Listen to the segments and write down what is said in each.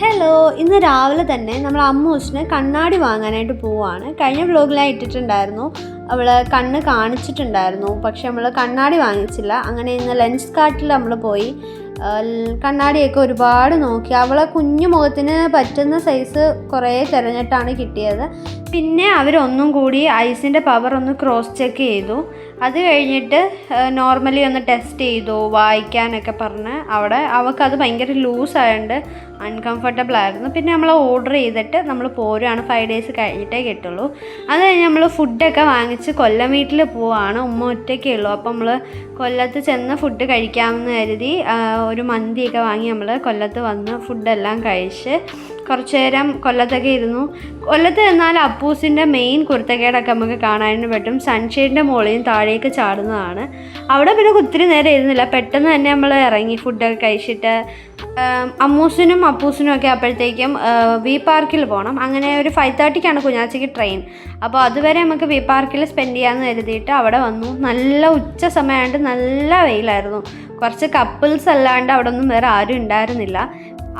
Hello, ഇന്ന് രാവിലെ തന്നെ നമ്മൾ അമ്മൂസിന് കണ്ണാടി വാങ്ങാനായിട്ട് പോവുകയാണ്. കഴിഞ്ഞ വ്ലോഗിലായി ഇട്ടിട്ടുണ്ടായിരുന്നു, അവൾ കണ്ണ് കാണിച്ചിട്ടുണ്ടായിരുന്നു, പക്ഷെ നമ്മൾ കണ്ണാടി വാങ്ങിച്ചില്ല. അങ്ങനെ ഇന്ന് ലെൻസ് കാർട്ടിൽ നമ്മൾ പോയി കണ്ണാടിയൊക്കെ ഒരുപാട് നോക്കി. അവളെ കുഞ്ഞു മുഖത്തിന് പറ്റുന്ന സൈസ് കുറേ തിരഞ്ഞിട്ടാണ് കിട്ടിയത്. പിന്നെ അവരൊന്നും കൂടി ഐസിൻ്റെ പവർ ഒന്ന് ക്രോസ് ചെക്ക് ചെയ്തു. അത് കഴിഞ്ഞിട്ട് നോർമലി ഒന്ന് ടെസ്റ്റ് ചെയ്തു വായിക്കാനൊക്കെ പറഞ്ഞ്. അവിടെ അവൾക്കത് ഭയങ്കര ലൂസായതുകൊണ്ട് അൺകംഫർട്ടബിൾ ആയിരുന്നു. പിന്നെ നമ്മൾ ഓർഡർ ചെയ്തിട്ട് നമ്മൾ പോരുകയാണ്. 5 days കഴിഞ്ഞിട്ടേ കിട്ടുള്ളൂ. അത് കഴിഞ്ഞ് നമ്മൾ ഫുഡൊക്കെ വാങ്ങിച്ച് കൊല്ലം വീട്ടിൽ പോവാണ്. ഉമ്മ ഒറ്റയ്ക്കേ ഉള്ളൂ. അപ്പം നമ്മൾ കൊല്ലത്ത് ചെന്ന് ഫുഡ് കഴിക്കാമെന്ന് കരുതി ഒരു മന്തിയൊക്കെ വാങ്ങി നമ്മൾ കൊല്ലത്ത് വന്ന് ഫുഡെല്ലാം കഴിച്ച് കുറച്ച് നേരം കൊല്ലത്തൊക്കെ ഇരുന്നു. കൊല്ലത്ത് എന്നാൽ അപ്പൂസിൻ്റെ മെയിൻ കുരുത്തക്കേടൊക്കെ നമുക്ക് കാണാനായിട്ട് പറ്റും. സൺഷെയ്ഡിൻ്റെ മുകളിൽ താഴേക്ക് ചാടുന്നതാണ്. അവിടെ പിന്നെ ഒത്തിരി നേരം ഇരുന്നില്ല, പെട്ടെന്ന് തന്നെ നമ്മൾ ഇറങ്ങി ഫുഡൊക്കെ കഴിച്ചിട്ട്. അമ്മൂസിനും അപ്പൂസിനും ഒക്കെ അപ്പോഴത്തേക്കും വി പാർക്കിൽ പോകണം. അങ്ങനെ ഒരു 5:30ക്കാണ് കുഞ്ഞാച്ചിക്ക് ട്രെയിൻ. അപ്പോൾ അതുവരെ നമുക്ക് വി പാർക്കിൽ സ്പെൻഡ് ചെയ്യാമെന്ന് കരുതിയിട്ട് അവിടെ വന്നു. നല്ല ഉച്ച സമയമായിട്ട് നല്ല വെയിലായിരുന്നു. കുറച്ച് കപ്പിൾസ് അല്ലാണ്ട് അവിടെ ഒന്നും വേറെ ആരും ഉണ്ടായിരുന്നില്ല.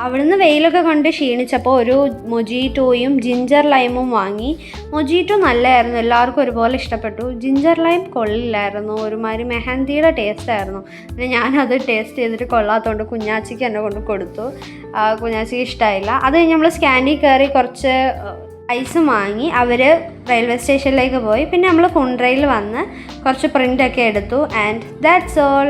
അവിടുന്ന് വെയിലൊക്കെ കൊണ്ട് ക്ഷീണിച്ചപ്പോൾ ഒരു മൊജീറ്റോയും ജിഞ്ചർ ലൈമും വാങ്ങി. മൊജീറ്റോ നല്ലതായിരുന്നു, എല്ലാവർക്കും ഒരുപോലെ ഇഷ്ടപ്പെട്ടു. ജിഞ്ചർ ലൈം കൊള്ളില്ലായിരുന്നു, ഒരുമാതിരി മെഹന്തിയുടെ ടേസ്റ്റായിരുന്നു. പിന്നെ ഞാനത് ടേസ്റ്റ് ചെയ്തിട്ട് കൊള്ളാത്തതുകൊണ്ട് കുഞ്ഞാച്ചിക്ക് എന്നെ കൊണ്ട് കൊടുത്തു. കുഞ്ഞാച്ചിക്ക് ഇഷ്ടമായില്ല. അത് കഴിഞ്ഞ് നമ്മൾ സ്കാനിൽ കയറി കുറച്ച് ഐസും വാങ്ങി. അവർ റെയിൽവേ സ്റ്റേഷനിലേക്ക് പോയി. പിന്നെ നമ്മൾ കുണ്ട്രയിൽ വന്ന് കുറച്ച് പ്രിൻ്റൊക്കെ എടുത്തു. And that's all.